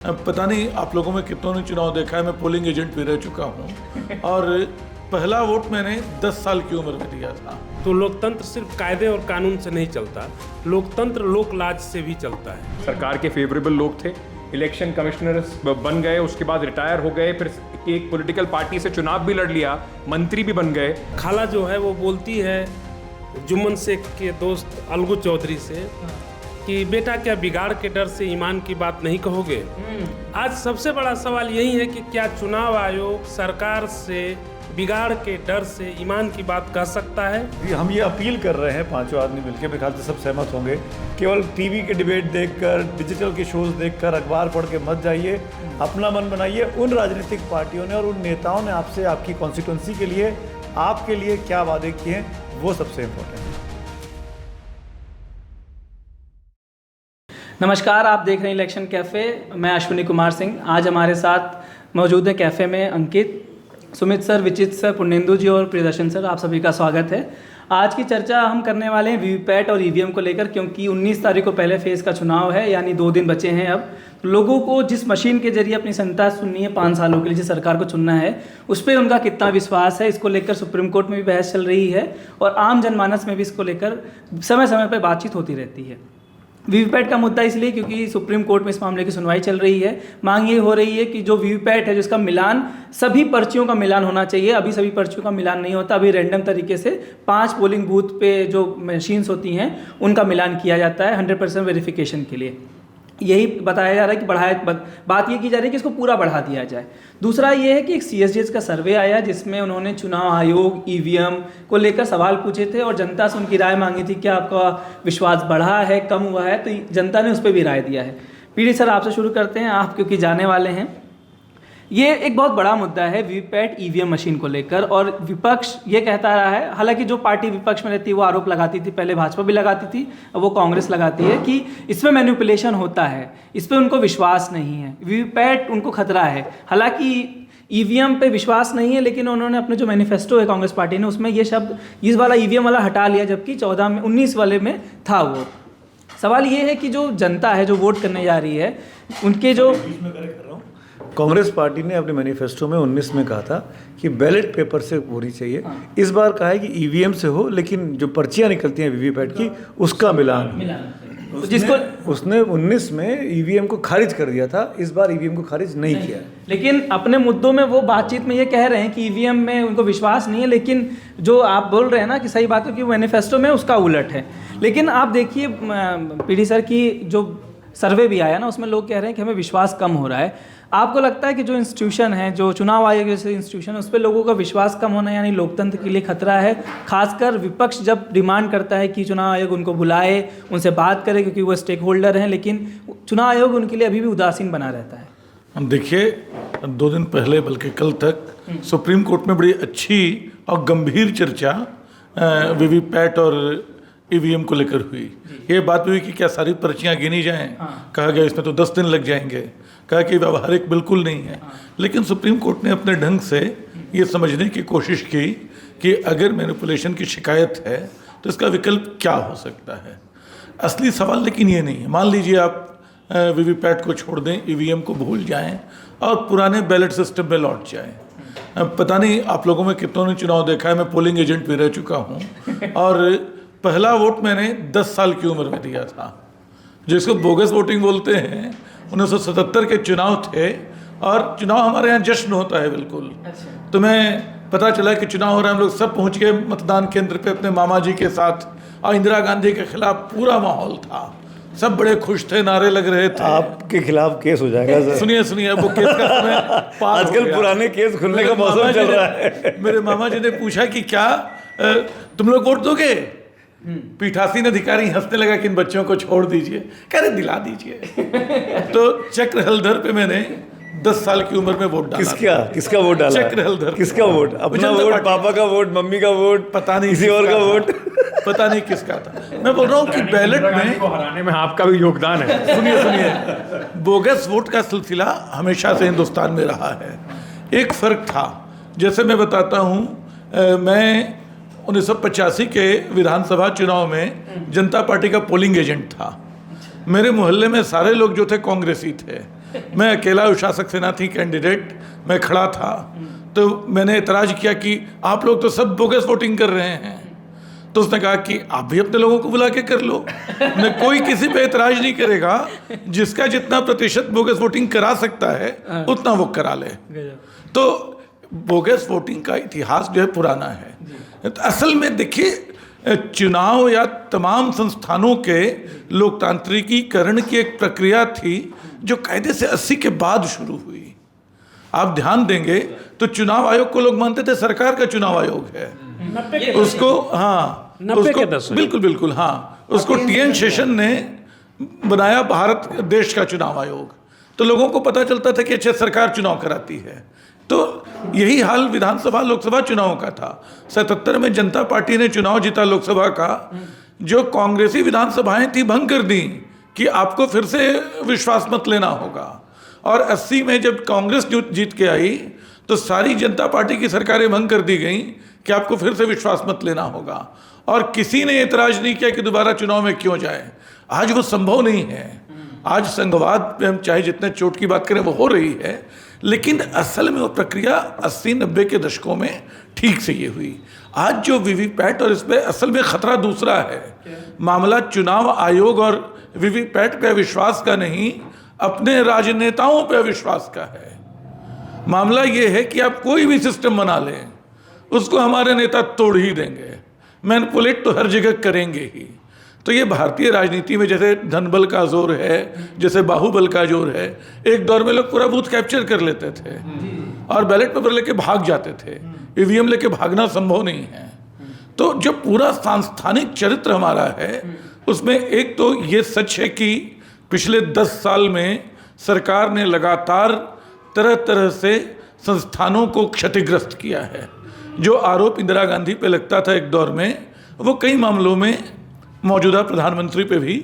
अब पता नहीं आप लोगों में कितनों ने चुनाव देखा है, मैं पोलिंग एजेंट भी रह चुका हूँ और पहला वोट मैंने 10 साल की उम्र में दिया था। तो लोकतंत्र सिर्फ कायदे और कानून से नहीं चलता, लोकतंत्र लोक लाज से भी चलता है। सरकार के फेवरेबल लोग थे, इलेक्शन कमिश्नर्स बन गए, उसके बाद रिटायर हो गए, फिर एक पॉलिटिकल पार्टी से चुनाव भी लड़ लिया, मंत्री भी बन गए। खाला जो है वो बोलती है जुम्मन शेख के दोस्त अलगू चौधरी से कि बेटा क्या बिगाड़ के डर से ईमान की बात नहीं कहोगे। आज सबसे बड़ा सवाल यही है कि क्या चुनाव आयोग सरकार से बिगाड़ के डर से ईमान की बात कह सकता है। हम ये अपील कर रहे हैं, पांचों आदमी मिलकर, मेरे ख्याल से सब सहमत होंगे, केवल टीवी के डिबेट देखकर, डिजिटल के शोज देखकर, अखबार पढ़ के मत जाइए, अपना मन बनाइए। उन राजनीतिक पार्टियों ने और उन नेताओं ने आपसे आपकी कॉन्स्टिट्यूंसी के लिए, आपके लिए क्या वादे किए हैं, वो सबसे इम्पोर्टेंट है। नमस्कार, आप देख रहे हैं इलेक्शन कैफ़े। मैं अश्विनी कुमार सिंह। आज हमारे साथ मौजूद है कैफ़े में अंकित, सुमित सर, विचित सर, पुण्येंदु जी और प्रियदर्शन सर। आप सभी का स्वागत है। आज की चर्चा हम करने वाले हैं वीवीपैट और ईवीएम को लेकर, क्योंकि 19 तारीख को पहले फेज़ का चुनाव है, यानी 2 दिन बचे हैं। अब लोगों को जिस मशीन के जरिए अपनी संता सुननी है 5 सालों के लिए, जिस सरकार को चुनना है, उस पर उनका कितना विश्वास है, इसको लेकर सुप्रीम कोर्ट में भी बहस चल रही है और आम जनमानस में भी इसको लेकर समय समय पर बातचीत होती रहती है। वीवीपैट का मुद्दा इसलिए क्योंकि सुप्रीम कोर्ट में इस मामले की सुनवाई चल रही है। मांग ये हो रही है कि जो वीवीपैट है, जिसका मिलान सभी पर्चियों का मिलान होना चाहिए, अभी सभी पर्चियों का मिलान नहीं होता। अभी रैंडम तरीके से 5 पोलिंग बूथ पे जो मशीन्स होती हैं उनका मिलान किया जाता है 100% वेरिफिकेशन के लिए। यही बताया जा रहा है कि बात ये की जा रही है कि इसको पूरा बढ़ा दिया जाए। दूसरा ये है कि एक CSGS का सर्वे आया जिसमें उन्होंने चुनाव आयोग, ईवीएम को लेकर सवाल पूछे थे और जनता से उनकी राय मांगी थी कि आपका विश्वास बढ़ा है, कम हुआ है, तो जनता ने उस पर भी राय दिया है। पीडी सर, आपसे शुरू करते हैं, आप क्योंकि जाने वाले हैं। ये एक बहुत बड़ा मुद्दा है वीवीपैट ईवीएम मशीन को लेकर, और विपक्ष ये कहता रहा है, हालांकि जो पार्टी विपक्ष में रहती है वो आरोप लगाती थी, पहले भाजपा भी लगाती थी, अब वो कांग्रेस लगाती है कि इसमें मैनिपुलेशन होता है, इस पर उनको विश्वास नहीं है, वीवीपैट उनको खतरा है। हालांकि ईवीएम पे विश्वास नहीं है, लेकिन उन्होंने अपने जो मैनिफेस्टो है कांग्रेस पार्टी ने, उसमें ये शब्द, इस वाला ईवीएम वाला हटा लिया, जबकि 19 वाले में था वो। सवाल ये है कि जो जनता है जो वोट करने जा रही है, उनके जो कांग्रेस पार्टी ने अपने मैनिफेस्टो में 19 में कहा था कि बैलेट पेपर से होनी चाहिए। इस बार कहा है कि ईवीएम से हो, लेकिन जो पर्चियां निकलती हैं वीवीपैट की, उसका मिलान जिसको उसने 19 में ईवीएम को खारिज कर दिया था, इस बार ईवीएम को खारिज नहीं किया है। लेकिन अपने मुद्दों में वो बातचीत में ये कह रहे हैं कि ईवीएम में उनको विश्वास नहीं है, लेकिन जो आप बोल रहे हैं ना कि सही बात है कि मैनिफेस्टो में उसका उलट है। लेकिन आप देखिए पीडी सर की जो सर्वे भी आया ना, उसमें लोग कह रहे हैं कि हमें विश्वास कम हो रहा है। आपको लगता है कि जो इंस्टीट्यूशन है, जो चुनाव आयोग जैसे इंस्टीट्यूशन है, उस पर लोगों का विश्वास कम होना यानी लोकतंत्र के लिए खतरा है? खासकर विपक्ष जब डिमांड करता है कि चुनाव आयोग उनको बुलाए, उनसे बात करे, क्योंकि वो स्टेक होल्डर हैं, लेकिन चुनाव आयोग उनके लिए अभी भी उदासीन बना रहता है। हम देखिए, 2 दिन पहले बल्कि कल तक सुप्रीम कोर्ट में बड़ी अच्छी और गंभीर चर्चा वीवीपैट और ईवीएम को लेकर हुई। ये बात हुई कि क्या सारी पर्चियां गिनी जाएं। कहा गया इसमें तो 10 दिन लग जाएंगे, कहा कि व्यवहारिक बिल्कुल नहीं है। लेकिन सुप्रीम कोर्ट ने अपने ढंग से ये समझने की कोशिश की कि अगर मैनिपुलेशन की शिकायत है तो इसका विकल्प क्या हो सकता है। असली सवाल लेकिन ये नहीं है। मान लीजिए आप वीवीपैट को छोड़ दें, ईवीएम को भूल जाएं और पुराने बैलेट सिस्टम में लौट जाएं। पता नहीं आप लोगों में कितनों ने चुनाव देखा है, मैं पोलिंग एजेंट भी रह चुका हूँ और पहला वोट मैंने 10 साल की उम्र में दिया था, जिसको बोगस वोटिंग बोलते हैं। 1977 के चुनाव थे और चुनाव हमारे यहाँ जश्न होता है बिल्कुल। तो मैं पता चला कि चुनाव हो रहा है, हम लोग सब पहुँच गए मतदान केंद्र पे अपने मामा जी के साथ, और इंदिरा गांधी के खिलाफ पूरा माहौल था, सब बड़े खुश थे, नारे लग रहे थे। आपके खिलाफ केस हो जाएगा सर। सुनिए, अब वो केस का समय आजकल पुराने केस खुलने का मौसम चल रहा है। मेरे मामा जी ने पूछा कि क्या तुम लोग वोट दोगे? पीठासीन अधिकारी हंसने लगा कि इन बच्चों को छोड़ दीजिए, कह रहे दिला दीजिए। तो चक्र हलधर पे मैंने 10 साल की उम्र में वोट डाला। किसका वोट डाला? चक्र हलधर। किसका वोट? अपना वोट, पापा का वोट, मम्मी का वोट, पता नहीं किसी और का वोट, पता नहीं किसका था। मैं बोल रहा हूँ कि बैलेट में को हराने में आपका भी योगदान है। सुनिए, बोगस वोट का सिलसिला हमेशा से हिंदुस्तान में रहा है। एक फर्क था, जैसे मैं बताता हूँ, मैं 1985 के विधानसभा चुनाव में जनता पार्टी का पोलिंग एजेंट था। मेरे मोहल्ले में सारे लोग जो थे कांग्रेसी थे, मैं अकेला शासक सेनानी कैंडिडेट मैं खड़ा था, तो मैंने एतराज़ किया कि आप लोग तो सब बोगस वोटिंग कर रहे हैं। तो उसने कहा कि आप भी अपने लोगों को बुला के कर लो, न कोई किसी पे एतराज़ नहीं करेगा, जिसका जितना प्रतिशत बोगस वोटिंग करा सकता है उतना वो करा ले। तो बोगस वोटिंग का इतिहास जो है पुराना है। तो असल में देखिए, चुनाव या तमाम संस्थानों के लोकतांत्रिकीकरण की एक प्रक्रिया थी जो कायदे से 80 के बाद शुरू हुई। आप ध्यान देंगे तो चुनाव आयोग को लोग मानते थे सरकार का चुनाव आयोग है, उसको हाँ 90 के दशक बिल्कुल बिल्कुल हाँ उसको टी.एन. शेषन ने बनाया भारत देश का चुनाव आयोग। तो लोगों को पता चलता था कि अच्छा सरकार चुनाव कराती है। तो यही हाल विधानसभा लोकसभा चुनाव का था। 77 में जनता पार्टी ने चुनाव जीता लोकसभा का, जो कांग्रेसी विधानसभाएं थी भंग कर दी कि आपको फिर से विश्वास मत लेना होगा। और 80 में जब कांग्रेस जीत के आई तो सारी जनता पार्टी की सरकारें भंग कर दी गई कि आपको फिर से विश्वास मत लेना होगा, और किसी ने एतराज़ नहीं किया कि दोबारा चुनाव में क्यों जाए। आज वो संभव नहीं है। आज संघवाद पे हम चाहे जितने चोट की बात करें वो हो रही है, लेकिन असल में वो प्रक्रिया 80-90 के दशकों में ठीक से ये हुई। आज जो वीवीपैट और इसमें असल में खतरा दूसरा है। मामला चुनाव आयोग और वीवीपैट पे विश्वास का नहीं, अपने राजनेताओं पे विश्वास का है। मामला ये है कि आप कोई भी सिस्टम बना लें, उसको हमारे नेता तोड़ ही देंगे, मैनिपुलेट तो हर जगह करेंगे ही। तो ये भारतीय राजनीति में जैसे धनबल का जोर है, जैसे बाहुबल का जोर है। एक दौर में लोग पूरा बूथ कैप्चर कर लेते थे और बैलेट पेपर लेके भाग जाते थे। ईवीएम लेके भागना संभव नहीं है। तो जो पूरा सांस्थानिक चरित्र हमारा है, उसमें एक तो ये सच है कि पिछले 10 साल में सरकार ने लगातार तरह तरह से संस्थानों को क्षतिग्रस्त किया है। जो आरोप इंदिरा गांधी पे लगता था एक दौर में, वो कई मामलों में मौजूदा प्रधानमंत्री पे भी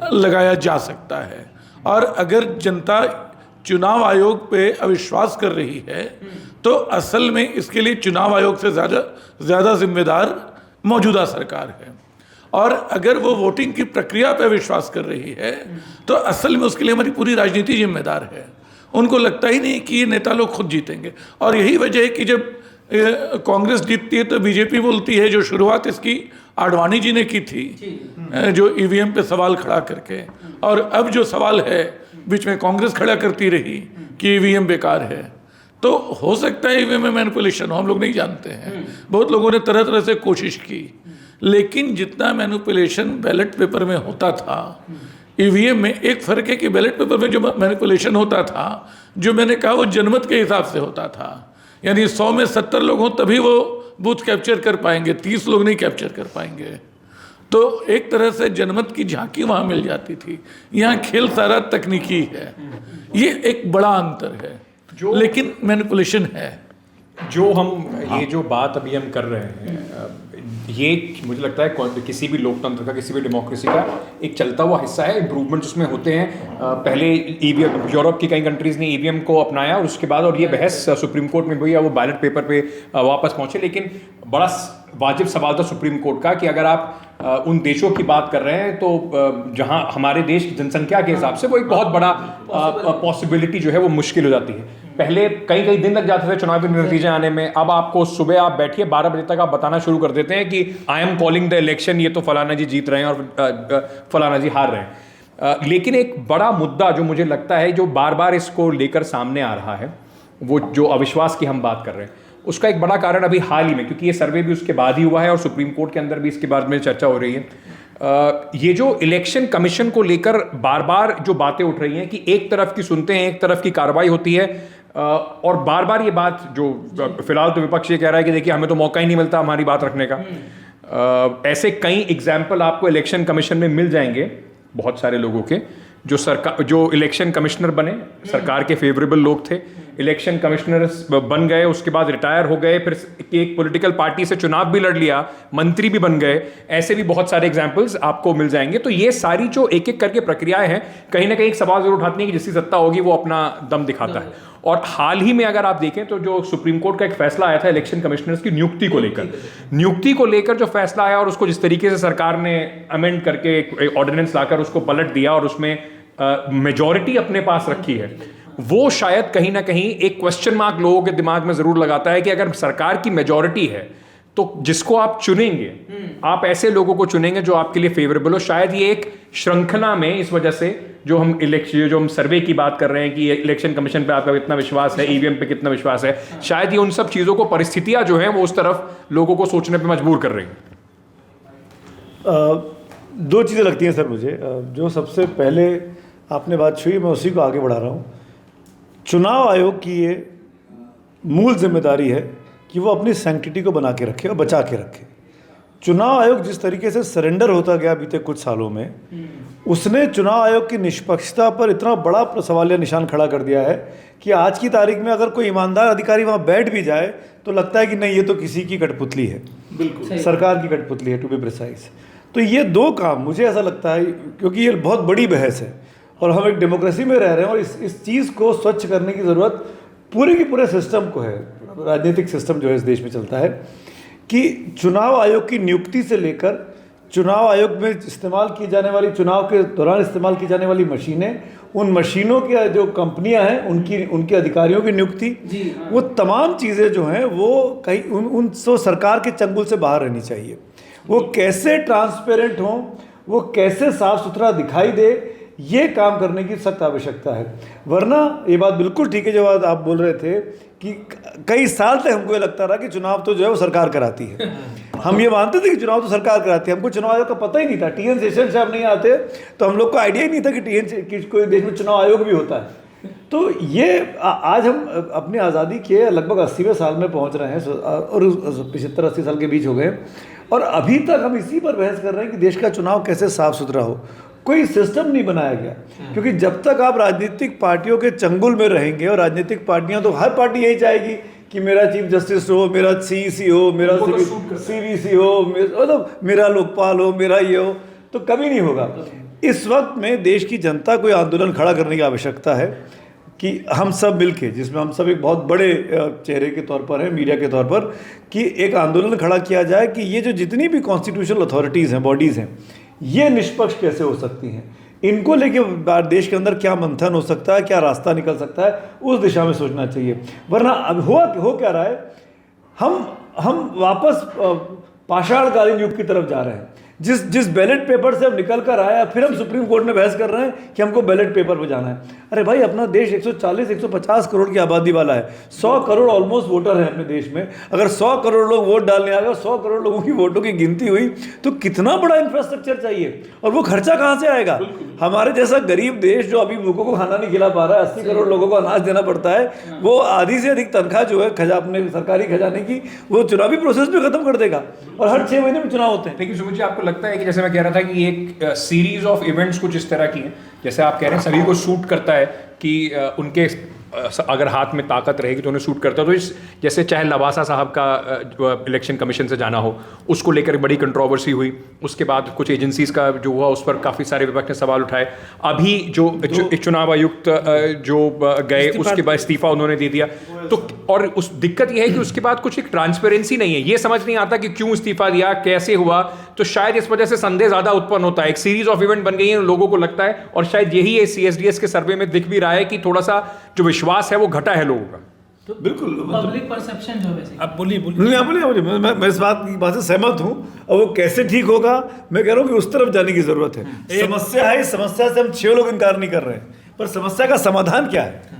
लगाया जा सकता है। और अगर जनता चुनाव आयोग पे अविश्वास कर रही है तो असल में इसके लिए चुनाव आयोग से ज़्यादा जिम्मेदार मौजूदा सरकार है। और अगर वो वोटिंग की प्रक्रिया पे विश्वास कर रही है तो असल में उसके लिए हमारी पूरी राजनीति जिम्मेदार है। उनको लगता ही नहीं कि ये नेता लोग खुद जीतेंगे। और यही वजह है कि जब कांग्रेस जीतती है तो बीजेपी बोलती है, जो शुरुआत इसकी आडवाणी जी ने की थी, जो ईवीएम पे सवाल खड़ा करके, और अब जो सवाल है बीच में कांग्रेस खड़ा करती रही कि ईवीएम बेकार है। तो हो सकता है ईवीएम में मैनिपुलेशन हो, हम लोग नहीं जानते हैं। बहुत लोगों ने तरह तरह से कोशिश की, लेकिन जितना मैनिपुलेशन बैलेट पेपर में होता था, ईवीएम में एक फ़र्क है कि बैलेट पेपर में जो मैनिपुलेशन होता था, जो मैंने कहा वो जनमत के हिसाब से होता था। यानी 100 में 70 लोग हों तभी वो बूथ कैप्चर कर पाएंगे, 30 लोग नहीं कैप्चर कर पाएंगे। तो एक तरह से जनमत की झांकी वहाँ मिल जाती थी। यहाँ खेल सारा तकनीकी है। ये एक बड़ा अंतर है, लेकिन मैनिपुलेशन है। जो हम ये जो बात अभी हम कर रहे हैं, ये मुझे लगता है किसी भी लोकतंत्र का, किसी भी डेमोक्रेसी का एक चलता हुआ हिस्सा है। इम्प्रूवमेंट्स उसमें होते हैं। पहले ईवीएम, यूरोप की कई कंट्रीज़ ने ईवीएम को अपनाया और उसके बाद, और ये बहस सुप्रीम कोर्ट में हुई, वो बैलेट पेपर पे वापस पहुंचे। लेकिन बड़ा वाजिब सवाल था सुप्रीम कोर्ट का कि अगर आप उन देशों की बात कर रहे हैं तो जहां हमारे देश की जनसंख्या के हिसाब से वो एक बहुत बड़ा पॉसिबिलिटी जो है वो मुश्किल हो जाती है। पहले कई दिन लग जाते थे चुनावी नतीजे आने में। अब आपको सुबह आप बैठिए 12 बजे तक आप बताना शुरू कर देते हैं कि I am calling the election, ये तो फलाना जी जीत रहे हैं और फलाना जी हार रहे हैं। लेकिन एक बड़ा मुद्दा जो मुझे लगता है जो बार बार इसको लेकर सामने आ रहा है, वो जो अविश्वास की हम बात कर रहे हैं, उसका एक बड़ा कारण अभी हाल ही में, क्योंकि ये सर्वे भी उसके बाद ही हुआ है और सुप्रीम कोर्ट के अंदर भी इसके बारे में चर्चा हो रही है, ये जो इलेक्शन कमीशन को लेकर बार बार जो बातें उठ रही हैं कि एक तरफ की सुनते हैं, एक तरफ की कार्रवाई होती है, और बार बार ये बात जो फिलहाल तो विपक्ष ये कह रहा है कि देखिए हमें तो मौका ही नहीं मिलता हमारी बात रखने का। ऐसे कई एग्जाम्पल आपको इलेक्शन कमीशन में मिल जाएंगे बहुत सारे लोगों के, जो इलेक्शन कमिश्नर बने, सरकार के फेवरेबल लोग थे, इलेक्शन कमिश्नर बन गए, उसके बाद रिटायर हो गए, फिर एक पॉलिटिकल पार्टी से चुनाव भी लड़ लिया, मंत्री भी बन गए। ऐसे भी बहुत सारे एग्जाम्पल्स आपको मिल जाएंगे। तो ये सारी जो एक एक करके प्रक्रियाएं हैं, कहीं ना कहीं एक सवाल जरूर उठाती है कि जिसकी सत्ता होगी वो अपना दम दिखाता है। और हाल ही में अगर आप देखें तो जो सुप्रीम कोर्ट का एक फैसला आया था इलेक्शन कमिश्नर्स की नियुक्ति को लेकर जो फैसला आया और उसको जिस तरीके से सरकार ने अमेंड करके एक ऑर्डिनेंस लाकर उसको पलट दिया और उसमें मेजॉरिटी अपने पास रखी है, वो शायद कहीं ना कहीं एक क्वेश्चन मार्क लोगों के दिमाग में जरूर लगाता है कि अगर सरकार की मेजॉरिटी है तो जिसको आप चुनेंगे, आप ऐसे लोगों को चुनेंगे जो आपके लिए फेवरेबल हो। शायद ये एक श्रृंखला में, इस वजह से जो हम सर्वे की बात कर रहे हैं कि इलेक्शन कमीशन पे आपका कितना विश्वास है, ईवीएम पे कितना विश्वास है, शायद ये उन सब चीजों को, परिस्थितियां जो हैं वो उस तरफ लोगों को सोचने पे मजबूर कर रही हैं। दो चीज़ें लगती हैं सर मुझे। जो सबसे पहले आपने बात छुई, मैं उसी को आगे बढ़ा रहा हूँ। चुनाव आयोग की ये मूल जिम्मेदारी है कि वो अपनी सैंक्टिटी को बना के रखे और बचा के रखे। चुनाव आयोग जिस तरीके से सरेंडर होता गया बीते कुछ सालों में, उसने चुनाव आयोग की निष्पक्षता पर इतना बड़ा सवालिया निशान खड़ा कर दिया है कि आज की तारीख में अगर कोई ईमानदार अधिकारी वहाँ बैठ भी जाए तो लगता है कि नहीं, ये तो किसी की कठपुतली है, बिल्कुल सरकार की कठपुतली है, टू बी प्रिसाइज। तो ये दो काम मुझे ऐसा लगता है, क्योंकि ये बहुत बड़ी बहस है और हम एक डेमोक्रेसी में रह रहे हैं और इस चीज़ को स्वच्छ करने की ज़रूरत पूरे के पूरे सिस्टम को है। राजनीतिक सिस्टम जो है इस देश में चलता है कि चुनाव आयोग की नियुक्ति से लेकर चुनाव आयोग में इस्तेमाल की जाने वाली, चुनाव के दौरान इस्तेमाल की जाने वाली मशीनें, उन मशीनों की जो कंपनियां हैं उनके अधिकारियों की नियुक्ति, वो तमाम चीज़ें जो हैं वो कहीं उन सरकार के चंगुल से बाहर रहनी चाहिए। वो कैसे ट्रांसपेरेंट हों, वो कैसे साफ सुथरा दिखाई दे, ये काम करने की सख्त आवश्यकता है। वरना ये बात बिल्कुल ठीक है जो बात आप बोल रहे थे कि कई साल तक हमको ये लगता रहा कि चुनाव तो जो है वो सरकार कराती है। हम ये मानते थे कि चुनाव तो सरकार कराती है, हमको चुनाव आयोग का पता ही नहीं था। टीएन सेशन साहब नहीं आते तो हम लोग को आइडिया ही नहीं था कि कोई देश में चुनाव आयोग भी होता है। तो ये आज हम अपनी आज़ादी के लगभग 80वें साल में पहुंच रहे हैं और 75-80 साल के बीच हो गए और अभी तक हम इसी पर बहस कर रहे हैं कि देश का चुनाव कैसे साफ सुथरा हो। कोई सिस्टम नहीं बनाया गया, क्योंकि जब तक आप राजनीतिक पार्टियों के चंगुल में रहेंगे, और राजनीतिक पार्टियां तो हर पार्टी यही चाहेगी कि मेरा चीफ जस्टिस हो, मेरा सीईसी हो, मेरा सीवीसी हो, मतलब मेरा लोकपाल हो, मेरा ये हो, तो कभी नहीं होगा। इस वक्त में देश की जनता को आंदोलन खड़ा करने की आवश्यकता है कि हम सब मिलके, जिसमें हम सब एक बहुत बड़े चेहरे के तौर पर हैं, मीडिया के तौर पर, कि एक आंदोलन खड़ा किया जाए कि ये जो जितनी भी कॉन्स्टिट्यूशनल अथॉरिटीज़ हैं, बॉडीज़ हैं, ये निष्पक्ष कैसे हो सकती हैं, इनको लेके देश के अंदर क्या मंथन हो सकता है, क्या रास्ता निकल सकता है, उस दिशा में सोचना चाहिए। वरना अब हो क्या रहा है, हम वापस पाषाणकालीन युग की तरफ जा रहे हैं। जिस बैलेट पेपर से हम निकल कर आए, फिर हम सुप्रीम कोर्ट में बहस कर रहे हैं कि हमको बैलेट पेपर पर जाना है। अरे भाई, अपना देश 140-150 करोड़ की आबादी वाला है, 100 करोड़ ऑलमोस्ट वोटर हैं अपने देश में। अगर 100 करोड़ लोग वोट डालने आ गए, 100 करोड़ लोगों की वोटों की गिनती हुई, तो कितना बड़ा इंफ्रास्ट्रक्चर चाहिए, और वो खर्चा कहाँ से आएगा? हमारे जैसा गरीब देश जो अभी भूखों को खाना नहीं खिला पा रहा है, 80 करोड़ लोगों को अनाज देना पड़ता है, वो आधी से अधिक तनख्वाह जो है अपने सरकारी खजाने की, वो चुनावी प्रोसेस में खत्म कर देगा, और हर 6 महीने में चुनाव होते हैं। लेकिन सुमित जी, आपको लगता है कि जैसे मैं कह रहा था कि एक सीरीज ऑफ इवेंट्स कुछ इस तरह की हैं, जैसे आप कह रहे हैं सभी को सूट करता है कि उनके अगर हाथ में ताकत रहेगी तो उन्हें सूट करता है, तो इस जैसे चाहे लवासा साहब का इलेक्शन कमीशन से जाना हो, उसको लेकर बड़ी कंट्रोवर्सी हुई, उसके बाद कुछ एजेंसीज का जो हुआ उस पर काफ़ी सारे विपक्ष ने सवाल उठाए, अभी जो चुनाव आयुक्त जो गए उसके बाद इस्तीफा उन्होंने दे दिया, तो और उस दिक्कत यह है कि उसके बाद कुछ एक ट्रांसपेरेंसी नहीं है, ये समझ नहीं आता कि क्यों इस्तीफा दिया, कैसे हुआ, तो शायद इस वजह से संदेह ज़्यादा उत्पन्न होता है। एक सीरीज ऑफ इवेंट बन गई है, लोगों को लगता है, और शायद यही CSDS के सर्वे में दिख भी रहा है कि थोड़ा सा जो विश्वास है वो घटा है लोगों का। तो बिल्कुल पब्लिक परसेप्शन जो है, अब बोलिए नहीं, आप बोलिए। मैं इस बात से सहमत हूँ, और वो कैसे ठीक होगा, मैं कह रहा हूँ कि उस तरफ जाने की जरूरत है। समस्या है, इस समस्या से हम 6 लोग इनकार नहीं कर रहे हैं, पर समस्या का समाधान क्या है?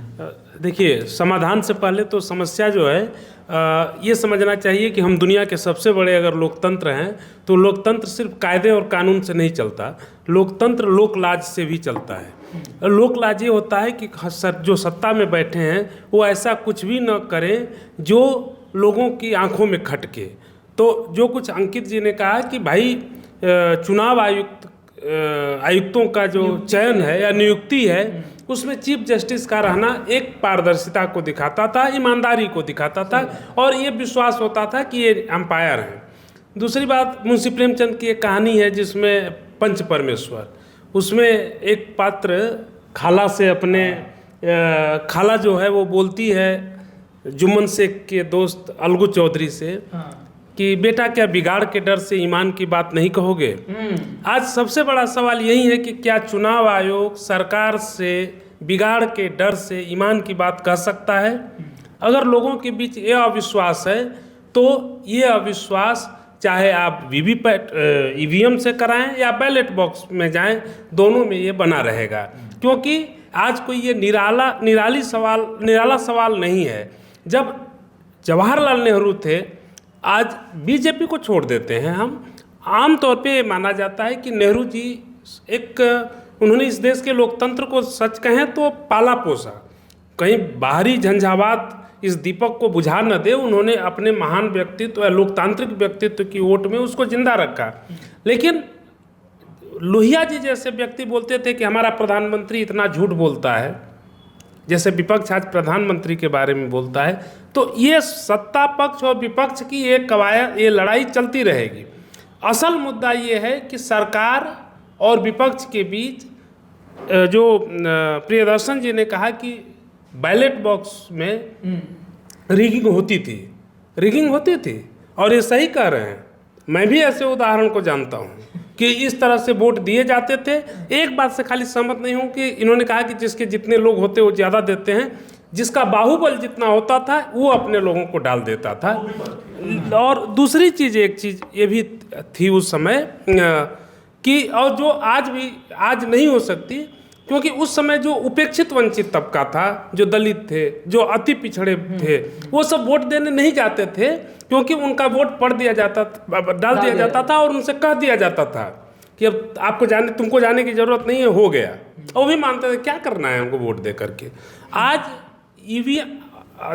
देखिए, समाधान से पहले तो समस्या जो है ये समझना चाहिए कि हम दुनिया के सबसे बड़े अगर लोकतंत्र हैं, तो लोकतंत्र सिर्फ कायदे और कानून से नहीं चलता, लोकतंत्र लोकलाज से भी चलता है। लोकलाज ये होता है कि जो सत्ता में बैठे हैं वो ऐसा कुछ भी न करें जो लोगों की आंखों में खटके। तो जो कुछ अंकित जी ने कहा कि भाई चुनाव आयुक्तों का जो चयन है या नियुक्ति है, उसमें चीफ जस्टिस का रहना एक पारदर्शिता को दिखाता था, ईमानदारी को दिखाता था, और ये विश्वास होता था कि ये अंपायर हैं। दूसरी बात, मुंशी प्रेमचंद की एक कहानी है जिसमें पंच परमेश्वर, उसमें एक पात्र खाला से अपने खाला जो है वो बोलती है जुम्मन शेख के दोस्त अलगू चौधरी से कि बेटा क्या बिगाड़ के डर से ईमान की बात नहीं कहोगे। आज सबसे बड़ा सवाल यही है कि क्या चुनाव आयोग सरकार से बिगाड़ के डर से ईमान की बात कह सकता है। अगर लोगों के बीच ये अविश्वास है तो ये अविश्वास चाहे आप वीवीपैट ईवीएम से कराएं या बैलेट बॉक्स में जाएं, दोनों में ये बना रहेगा। क्योंकि आज कोई ये निराला सवाल नहीं है। जब जवाहरलाल नेहरू थे, आज बीजेपी को छोड़ देते हैं हम, आम तौर पे ये माना जाता है कि नेहरू जी उन्होंने इस देश के लोकतंत्र को सच कहें तो पाला पोसा, कहीं बाहरी झंझावात इस दीपक को बुझा न दे, उन्होंने अपने महान व्यक्तित्व या लोकतांत्रिक व्यक्तित्व की ओट में उसको जिंदा रखा। लेकिन लोहिया जी जैसे व्यक्ति बोलते थे कि हमारा प्रधानमंत्री इतना झूठ बोलता है, जैसे विपक्ष आज प्रधानमंत्री के बारे में बोलता है। तो ये सत्ता पक्ष और विपक्ष की एक कवायद, ये लड़ाई चलती रहेगी। असल मुद्दा ये है कि सरकार और विपक्ष के बीच जो प्रियदर्शन जी ने कहा कि बैलेट बॉक्स में रिगिंग होती थी और ये सही कह रहे हैं। मैं भी ऐसे उदाहरण को जानता हूँ कि इस तरह से वोट दिए जाते थे। एक बात से खाली सहमत नहीं हूँ कि इन्होंने कहा कि जिसके जितने लोग होते वो ज़्यादा देते हैं, जिसका बाहुबल जितना होता था वो अपने लोगों को डाल देता था। और दूसरी चीज़, एक चीज़ ये भी थी उस समय कि और जो आज नहीं हो सकती, क्योंकि उस समय जो उपेक्षित वंचित तबका था, जो दलित थे, जो अति पिछड़े थे, वो सब वोट देने नहीं जाते थे, क्योंकि उनका वोट डाल दिया जाता था और उनसे कह दिया जाता था कि अब तुमको जाने की जरूरत नहीं है, हो गया। और वो भी मानते थे क्या करना है हमको वोट दे करके। आज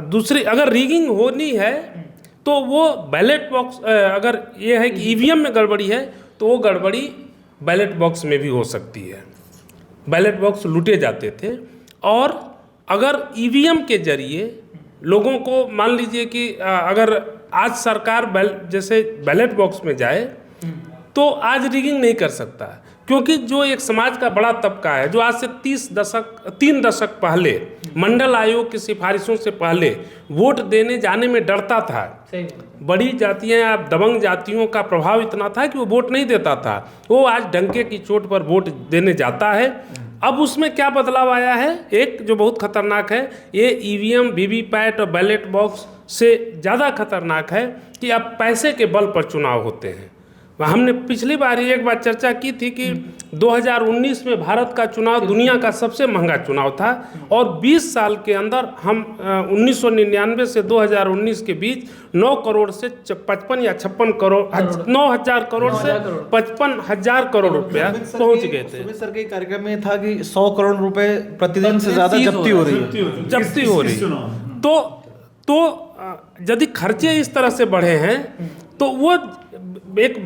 दूसरी अगर रिगिंग होनी है तो वो बैलेट बॉक्स, अगर ये है कि ईवीएम में गड़बड़ी है तो वो गड़बड़ी बैलेट बॉक्स में भी हो सकती है। बैलेट बॉक्स लूटे जाते थे, और अगर ईवीएम के जरिए लोगों को, मान लीजिए कि अगर आज सरकार जैसे बैलेट बॉक्स में जाए तो आज रिगिंग नहीं कर सकता, क्योंकि जो एक समाज का बड़ा तबका है जो आज से 3 दशक पहले मंडल आयोग की सिफारिशों से पहले वोट देने जाने में डरता था। बड़ी जातियां या दबंग जातियों का प्रभाव इतना था कि वो वोट नहीं देता था, वो आज डंके की चोट पर वोट देने जाता है। अब उसमें क्या बदलाव आया है, एक जो बहुत खतरनाक है, ये ईवीएम, वीवीपैट और बैलेट बॉक्स से ज़्यादा खतरनाक है कि अब पैसे के बल पर चुनाव होते हैं। हमने पिछली बार एक बार चर्चा की थी कि 2019 में भारत का चुनाव दुनिया का सबसे महंगा चुनाव था, और 20 साल के अंदर हम 1999 से 2019 के बीच 9 करोड़ से 55 या 56 करोड़, 9,000 करोड़ से 55,000 करोड़ रुपया पहुंच गए थे। सुमित सर के कार्यक्रम में था कि 100 करोड़ रुपए प्रतिदिन से ज़्यादा जब्ती हो रही है। तो यदि खर्चे इस तरह से बढ़े हैं तो वो एक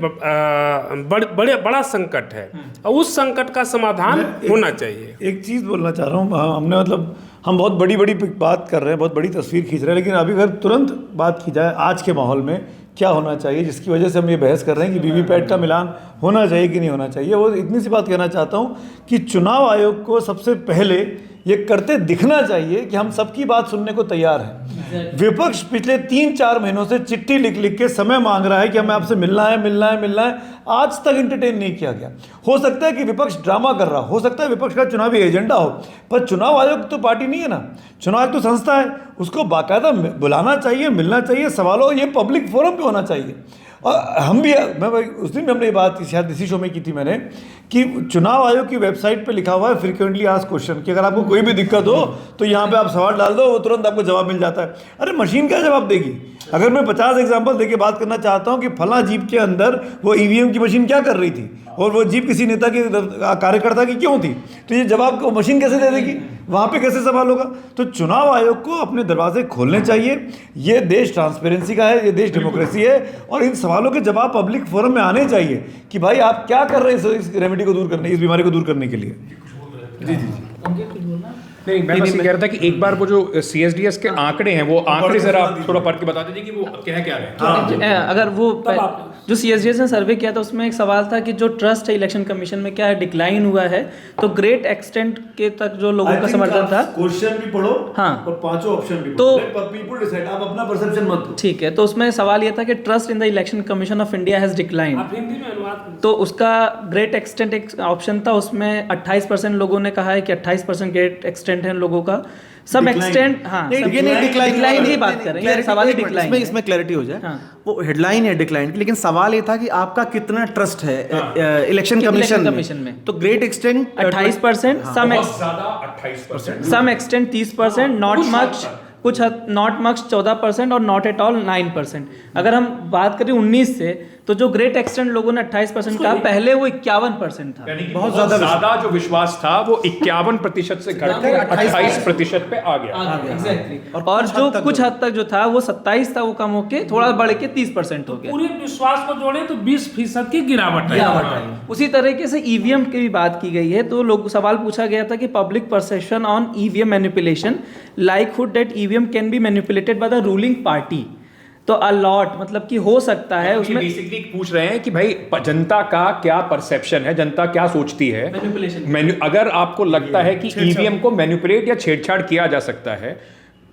बड़ा संकट है, और उस संकट का समाधान होना चाहिए। एक चीज़ बोलना चाह रहा हूँ, हमने मतलब हम बहुत बड़ी बात कर रहे हैं, बहुत बड़ी तस्वीर खींच रहे हैं, लेकिन अभी अगर तुरंत बात की जाए आज के माहौल में क्या होना चाहिए, जिसकी वजह से हम ये बहस कर रहे हैं कि वीवीपैट का मिलान होना चाहिए कि नहीं होना चाहिए, वो इतनी सी बात कहना चाहता हूँ कि चुनाव आयोग को सबसे पहले ये करते दिखना चाहिए कि हम सबकी बात सुनने को तैयार हैं। विपक्ष पिछले 3-4 महीनों से चिट्ठी लिख के समय मांग रहा है कि हमें आपसे मिलना है, आज तक एंटरटेन नहीं किया गया। हो सकता है कि विपक्ष ड्रामा कर रहा हो सकता है विपक्ष का चुनावी एजेंडा हो, पर चुनाव आयोग तो पार्टी नहीं है ना, चुनाव आयोग तो संस्था है, उसको बाकायदा बुलाना चाहिए, मिलना चाहिए, सवालों, ये पब्लिक फोरम पे होना चाहिए। और हम भी, मैं उस दिन भी हमने ये बात शायद इसी शो में की थी मैंने, कि चुनाव आयोग की वेबसाइट पे लिखा हुआ है फ्रीक्वेंटली आस्क्ड क्वेश्चन, कि अगर आपको कोई भी दिक्कत हो तो यहाँ पे आप सवाल डाल दो, वो तुरंत आपको जवाब मिल जाता है। अरे मशीन क्या जवाब देगी? अगर मैं 50 एग्जाम्पल देके बात करना चाहता हूँ कि फला जीप के अंदर वो ईवीएम की मशीन क्या कर रही थी और वो जीप किसी नेता की कार्यकर्ता की क्यों थी, तो ये जवाब को मशीन कैसे दे देगी? वहाँ पे कैसे सवाल होगा? तो चुनाव आयोग को अपने दरवाजे खोलने चाहिए। ये देश ट्रांसपेरेंसी का है, ये देश डेमोक्रेसी है, और इन सवालों के जवाब पब्लिक फोरम में आने चाहिए कि भाई आप क्या कर रहे हैं इस रेमेडी को दूर करने, इस बीमारी को दूर करने के लिए। जी। नहीं, मैं बस ये कह रहा था कि एक बार वो जो CSDS के आंकड़े हैं, वो आंकड़े जरा थोड़ा पढ़ के बता दीजिए कि वो क्या रहे हैं। अगर वो जो CSDS ने सर्वे किया था उसमें एक सवाल था कि जो ट्रस्ट है इलेक्शन कमीशन में क्या है, डिक्लाइन हुआ है, तो ग्रेट एक्सटेंट के तक जो लोगों का समर्थन था। क्वेश्चन भी पढ़ो हाँ। और पांचों ऑप्शन भी तो- पढ़ो, पीपल डिसाइड, आप अपना परसेप्शन मत दो। ठीक है, तो उसमें सवाल ये था कि trust in the election commission of India has decline. आप हिंदी में अनुवाद करें। तो उसका ग्रेट एक्सटेंट एक ऑप्शन था, उसमें 28% लोगों ने कहा है कि 28% ग्रेट एक्सटेंट है लोगों का। सब Decline। एक्सटेंट, हाँ, नहीं, सब- ये नहीं डिक्लाइन की बात कर रहे हैं, सवाल ही डिक्लाइन है। इसमें क्लैरिटी हो जाए। हाँ। वो हेडलाइन है डिक्लाइन की, लेकिन सवाल ये था कि आपका कितना ट्रस्ट है इलेक्शन कमीशन में। तो ग्रेट एक्सटेंट 28%, बहुत ज्यादा 28%। सम एक्सटेंट 30%, नॉट मच कुछ नॉट मच 14% और नॉट एट ऑल 9%। अगर हम बात करें 19 से, तो जो ग्रेट एक्सटेंट लोगों ने 28% कहा, पहले वो 51% था। यानी कि बहुत ज्यादा जो विश्वास था वो 51% से घटकर 28% पे आ गया। एग्जैक्टली। और जो कुछ हद तक जो था वो 27 था, वो कम होके थोड़ा बढ़ के 30% हो गया। पूरे विश्वास को जोड़े तो 20% की गिरावट है। उसी तरीके से ईवीएम की भी बात की गई है, तो लोग सवाल पूछा गया था कि public perception on EVM manipulation, likelihood that EVM can be manipulated by the ruling party. तो अलॉट मतलब कि हो सकता है उसमें बेसिकली पूछ रहे हैं कि भाई जनता का क्या परसेप्शन है, जनता क्या सोचती है। अगर आपको लगता है कि ईवीएम को मैनिपुलेट या छेड़छाड़ किया जा सकता है,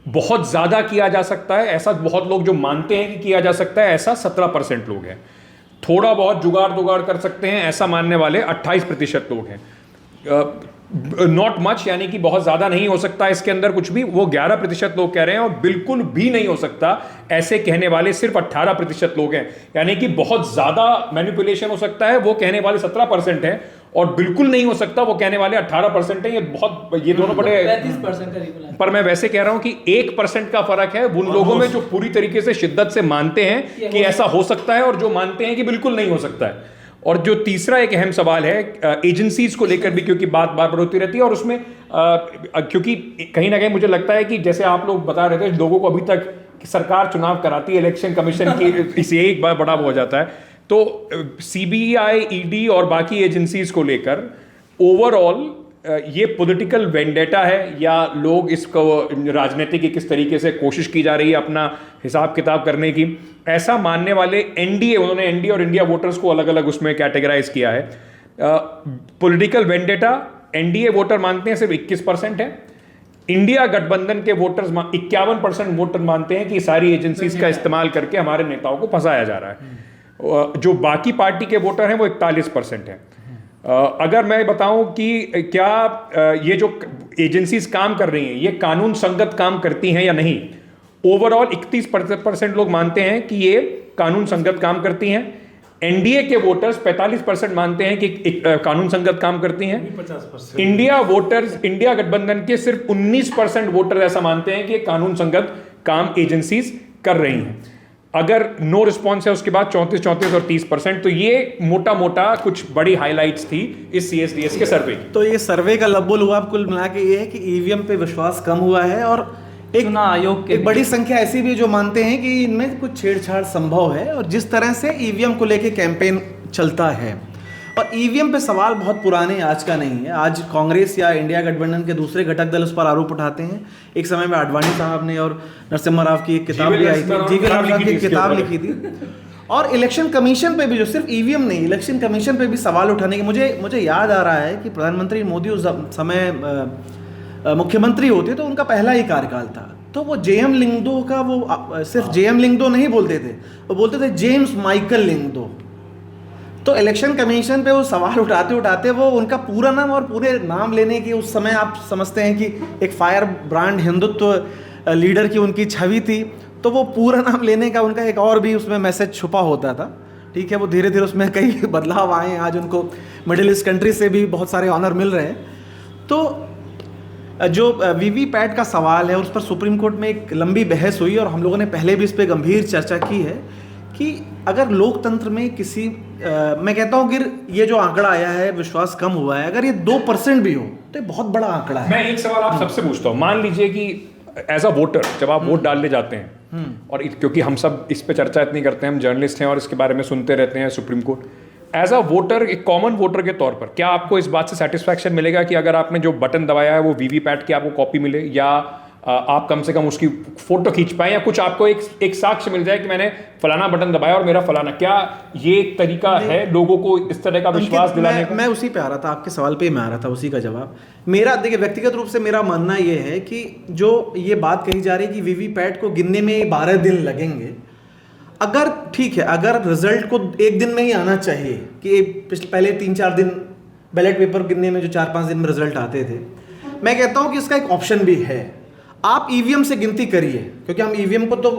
बहुत ज्यादा किया जा सकता है, ऐसा बहुत लोग जो मानते हैं कि किया जा सकता है, ऐसा 17% लोग हैं। थोड़ा बहुत जुगाड़ कर सकते हैं, ऐसा मानने वाले 28% लोग हैं। नॉट मच यानी कि बहुत ज्यादा नहीं हो सकता इसके अंदर कुछ भी, वो 11% लोग कह रहे हैं। और बिल्कुल भी नहीं हो सकता ऐसे कहने वाले सिर्फ 18% लोग हैं। यानी कि बहुत ज्यादा मैनिपुलेशन हो सकता है, वो कहने वाले 17% हैं, और बिल्कुल नहीं हो सकता वो कहने वाले 18% हैं। ये दोनों बड़े 35% करीब। पर मैं वैसे कह रहा हूं कि 1% का फर्क है उन लोगों में जो पूरी तरीके से शिद्दत से मानते हैं कि ऐसा हो सकता है, और जो मानते हैं कि बिल्कुल नहीं हो सकता है। और जो तीसरा एक अहम सवाल है एजेंसीज को लेकर भी, क्योंकि बात बार बार होती रहती है, और उसमें क्योंकि कहीं ना कहीं मुझे लगता है कि जैसे आप लोग बता रहे थे, लोगों को अभी तक कि सरकार चुनाव कराती है, इलेक्शन कमीशन की इसे एक बार बड़ा हो जाता है। तो सीबीआई, ईडी और बाकी एजेंसीज को लेकर ओवरऑल ये पॉलिटिकल वेंडेटा है, या लोग इसको राजनीति की किस तरीके से कोशिश की जा रही है अपना हिसाब किताब करने की, ऐसा मानने वाले उन्होंने एनडीए और इंडिया वोटर्स को अलग अलग उसमें कैटेगराइज किया है। पॉलिटिकल वेंडेटा एनडीए वोटर मानते हैं सिर्फ 21% है। इंडिया गठबंधन के वोटर्स 51% वोटर मानते हैं कि सारी एजेंसीज का इस्तेमाल करके हमारे नेताओं को फंसाया जा रहा है। जो बाकी पार्टी के वोटर हैं वो 41% हैं। अगर मैं बताऊं कि क्या ये जो एजेंसीज काम कर रही हैं ये कानून संगत काम करती हैं या नहीं, ओवरऑल 31% लोग मानते हैं कि ये कानून संगत काम करती हैं। एनडीए के वोटर्स 45% मानते हैं कि कानून संगत काम करती हैं। 50%। इंडिया गठबंधन के सिर्फ 19% वोटर ऐसा मानते हैं कि कानून संगत काम एजेंसीज कर रही हैं। अगर नो रिस्पॉन्स है उसके बाद 34 और 30%। तो ये मोटा मोटा कुछ बड़ी हाइलाइट्स थी इस सीएसडीएस के सर्वे की। तो ये सर्वे का लब्बुल हुआ कुल मिला के ये है कि ईवीएम पे विश्वास कम हुआ है, और एक चुनाव आयोग के एक बड़ी संख्या ऐसी भी जो मानते हैं कि इनमें कुछ छेड़छाड़ संभव है। और जिस तरह से ईवीएम को लेके कैंपेन चलता है, और ईवीएम पे सवाल बहुत पुराने, आज का नहीं है। आज कांग्रेस या इंडिया गठबंधन के दूसरे घटक दल उस पर आरोप उठाते हैं। एक समय में आडवाणी साहब ने और नरसिम्हा राव की एक किताब भी आई थी, जीवी राव की एक किताब लिखी थी। और इलेक्शन कमीशन पे भी, जो सिर्फ ईवीएम नहीं, इलेक्शन कमीशन पे भी सवाल उठाने की मुझे याद आ रहा है कि प्रधानमंत्री मोदी उस समय मुख्यमंत्री होते तो उनका पहला ही कार्यकाल था। तो वो जेएम लिंगदो का वो सिर्फ जेएम लिंगदो नहीं बोलते थे, वो बोलते थे जेम्स माइकल लिंगदो। तो इलेक्शन कमीशन पे वो सवाल उठाते उठाते वो उनका पूरा नाम और पूरे नाम लेने की, उस समय आप समझते हैं कि एक फायर ब्रांड हिंदुत्व लीडर की उनकी छवि थी, तो वो पूरा नाम लेने का उनका एक और भी उसमें मैसेज छुपा होता था। ठीक है, वो धीरे धीरे उसमें कई बदलाव आए हैं। आज उनको मिडिल ईस्ट कंट्री से भी बहुत सारे ऑनर मिल रहे हैं। तो जो वीवीपैट का सवाल है उस पर सुप्रीम कोर्ट में एक लंबी बहस हुई, और हम लोगों ने पहले भी इस पर गंभीर चर्चा की है कि अगर लोकतंत्र में किसी मैं कहता हूँ कि ये जो आंकड़ा आया है, विश्वास कम हुआ है, अगर ये 2% भी हो तो ये बहुत बड़ा आंकड़ा है। मैं एक सवाल आप सबसे पूछता हूँ, मान लीजिए कि एज अ वोटर जब आप वोट डालने जाते हैं, और क्योंकि हम सब इस पे चर्चा इतनी करते हैं, हम जर्नलिस्ट हैं और इसके बारे में सुनते रहते हैं supreme court, as a voter, एक कॉमन वोटर के तौर पर क्या आपको इस बात से सेटिस्फैक्शन मिलेगा कि अगर आपने जो बटन दबाया है वो वीवीपैट की आपको कॉपी मिले, या आप कम से कम उसकी फोटो खींच पाए या कुछ आपको एक साक्ष्य मिल जाए कि मैंने फलाना बटन दबाया और मेरा फलाना, क्या ये एक तरीका है लोगों को इस तरह का विश्वास दिलाने का? मैं उसी पे आ रहा था, आपके सवाल पे ही मैं आ रहा था, उसी का जवाब मेरा, देखिए व्यक्तिगत रूप से मेरा मानना ये है कि जो ये बात कही जा रही है कि वीवीपैट को गिनने में 12 दिन लगेंगे, अगर ठीक है, अगर रिजल्ट को एक दिन में ही आना चाहिए कि पहले 3-4 दिन बैलेट पेपर गिनने में जो 4-5 दिन में रिजल्ट आते थे, मैं कहता हूं कि इसका एक ऑप्शन भी है, आप ईवीएम से गिनती करिए, क्योंकि हम ईवीएम को तो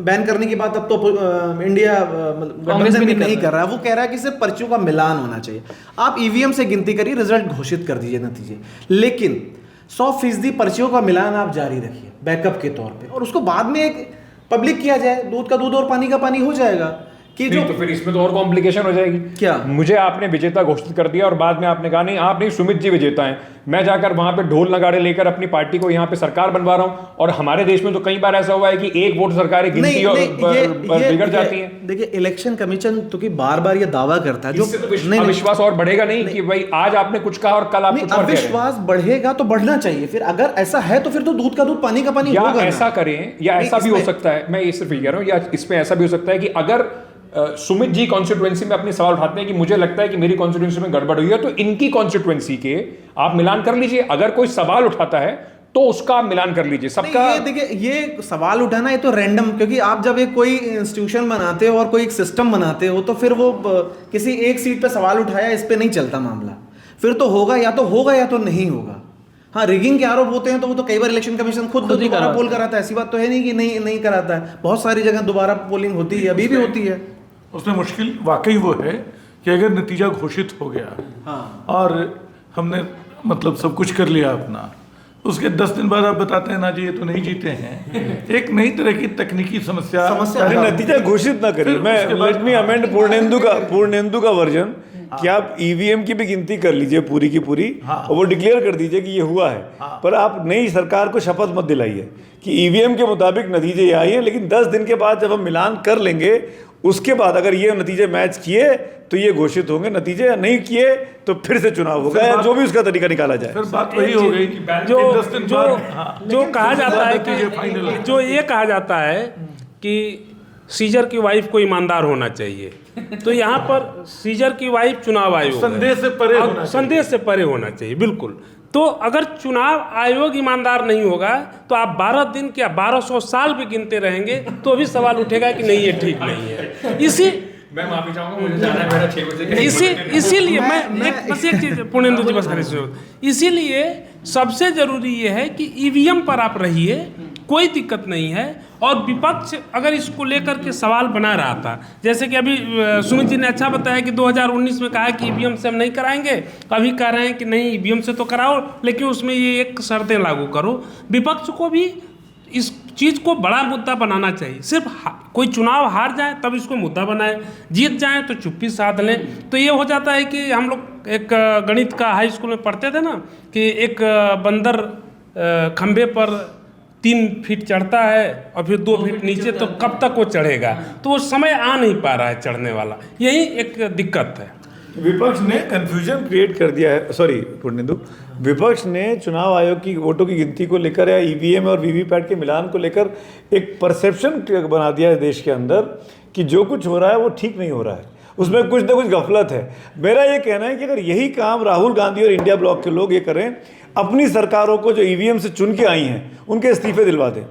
बैन करने की बात अब तो इंडिया गठबंधन भी नहीं कर रहा है, वो कह रहा है कि सिर्फ पर्चियों का मिलान होना चाहिए। आप ईवीएम से गिनती करिए, रिजल्ट घोषित कर दीजिए नतीजे, लेकिन 100% पर्चियों का मिलान आप जारी रखिए बैकअप के तौर पे, और उसको बाद में एक पब्लिक किया जाए, दूध का दूध और पानी का पानी हो जाएगा। कि जो तो फिर इसमें तो और कॉम्प्लिकेशन हो जाएगी। क्या? मुझे आपने विजेता घोषित कर दिया और बाद में आपने कहा नहीं, आप नहीं, सुमित जी विजेता हैं, मैं जाकर वहां पे ढोल नगाड़े लेकर अपनी पार्टी को यहाँ पे सरकार बनवा रहा हूं। और हमारे देश में तो कई बार ऐसा हुआ है कि एक वोट सरकारें गिनती और बिगड़ जाती है। देखिए इलेक्शन कमीशन तो कि बार-बार ये दावा करता है, जो अविश्वास और बढ़ेगा नहीं कि भाई आज आपने कुछ कहा और कल आप कुछ और कह रहे हैं। अविश्वास बढ़ेगा तो बढ़ना चाहिए, फिर अगर ऐसा है तो फिर तो दूध का दूध पानी का पानी होगा। ऐसा करें, या ऐसा भी हो सकता है, मैं ये सिर्फ ये कह रहा हूं, या इसमें ऐसा भी हो सकता है कि अगर सुमित जी कॉन्स्टिट्यूएंसी में अपने सवाल उठाते हैं कि मुझे लगता है कि मेरी कॉन्स्टिट्यूएंसी में गड़बड़ हुई है, तो इनकी कॉन्स्टिट्यूएंसी के आप मिलान कर लीजिए। अगर कोई सवाल उठाता है तो उसका मिलान कर लीजिए सबका। ये देखिए, ये सवाल उठाना ये तो रैंडम, क्योंकि आप जब एक कोई इंस्टीट्यूशन बनाते हो और कोई एक सिस्टम बनाते हो तो फिर वो किसी एक सीट पे सवाल उठाया इस पे नहीं चलता मामला, फिर तो होगा या तो नहीं होगा। हाँ, रिगिंग के आरोप होते हैं तो वो तो कई बार इलेक्शन कमीशन खुद दोबारा पोल कराता है, ऐसी बात तो है नहीं कि नहीं कराता है, बहुत सारी जगह दोबारा पोलिंग होती है, अभी भी होती है। उसमें मुश्किल वाकई वो है कि अगर नतीजा घोषित हो गया, हाँ, और हमने मतलब सब कुछ कर लिया अपना, उसके 10 दिन बाद आप बताते हैं ना जी ये तो नहीं जीते हैं, एक नई तरह की तकनीकी समस्या नतीजा घोषित ना करिए। मैं लेट मी अमेंड पूर्णेंदु का वर्जन कि आप ईवीएम की भी गिनती कर लीजिए पूरी की पूरी, और वो डिक्लेयर कर दीजिए कि ये हुआ है, पर आप नई सरकार को शपथ मत दिलाइए कि ईवीएम के मुताबिक नतीजे ये आए हैं, लेकिन 10 दिन के बाद जब हम मिलान कर लेंगे उसके बाद अगर ये नतीजे मैच किए तो ये घोषित होंगे, नतीजे नहीं किए तो फिर से चुनाव होगा, या जो भी उसका तरीका निकाला जाए। फिर बात वही हो गई कि जो कहा जाता है कि जो ये कहा जाता है कि सीजर की वाइफ को ईमानदार होना चाहिए, तो यहाँ पर सीजर की वाइफ चुनाव आयोग संदेश से परे होना चाहिए, बिल्कुल। तो अगर चुनाव आयोग ईमानदार नहीं होगा तो आप 12 दिन क्या 1200 साल भी गिनते रहेंगे तो भी सवाल उठेगा कि नहीं ये ठीक नहीं है। मैं माफी चाहूंगा, मुझे जाना है मेरा 6 बजे। इसीलिए मैं बस एक चीज पूर्णेंदु जी बस इसीलिए सबसे जरूरी ये है कि ईवीएम पर आप रहिए, कोई दिक्कत नहीं है। और विपक्ष अगर इसको लेकर के सवाल बना रहा था, जैसे कि अभी सुमित जी ने अच्छा बताया कि 2019 में कहा कि ईवीएम से हम नहीं कराएंगे, अभी कह रहे हैं कि नहीं ईवीएम से तो कराओ, लेकिन उसमें ये एक शर्तें लागू करो। विपक्ष को भी इस चीज़ को बड़ा मुद्दा बनाना चाहिए, सिर्फ कोई चुनाव हार जाए तब इसको मुद्दा बनाए, जीत जाए तो चुप्पी साध लें। तो ये हो जाता है कि हम लोग एक गणित का हाई स्कूल में पढ़ते थे ना कि एक बंदर खंबे पर 3 फीट चढ़ता है और फिर 2 फीट नीचे, तो कब तक वो चढ़ेगा, तो वो समय आ नहीं पा रहा है चढ़ने वाला, यही एक दिक्कत है। विपक्ष ने कंफ्यूजन क्रिएट कर दिया है, सॉरी पूर्णेंदु, विपक्ष ने चुनाव आयोग की वोटों की गिनती को लेकर या ईवीएम और वीवीपैट के मिलान को लेकर एक परसेप्शन बना दिया है देश के अंदर कि जो कुछ हो रहा है वो ठीक नहीं हो रहा है, उसमें कुछ ना कुछ गफलत है। मेरा ये कहना है कि अगर यही काम राहुल गांधी और इंडिया ब्लॉक के लोग ये करें, अपनी सरकारों को जो ईवीएम से चुन के आई हैं उनके इस्तीफे दिलवा दें,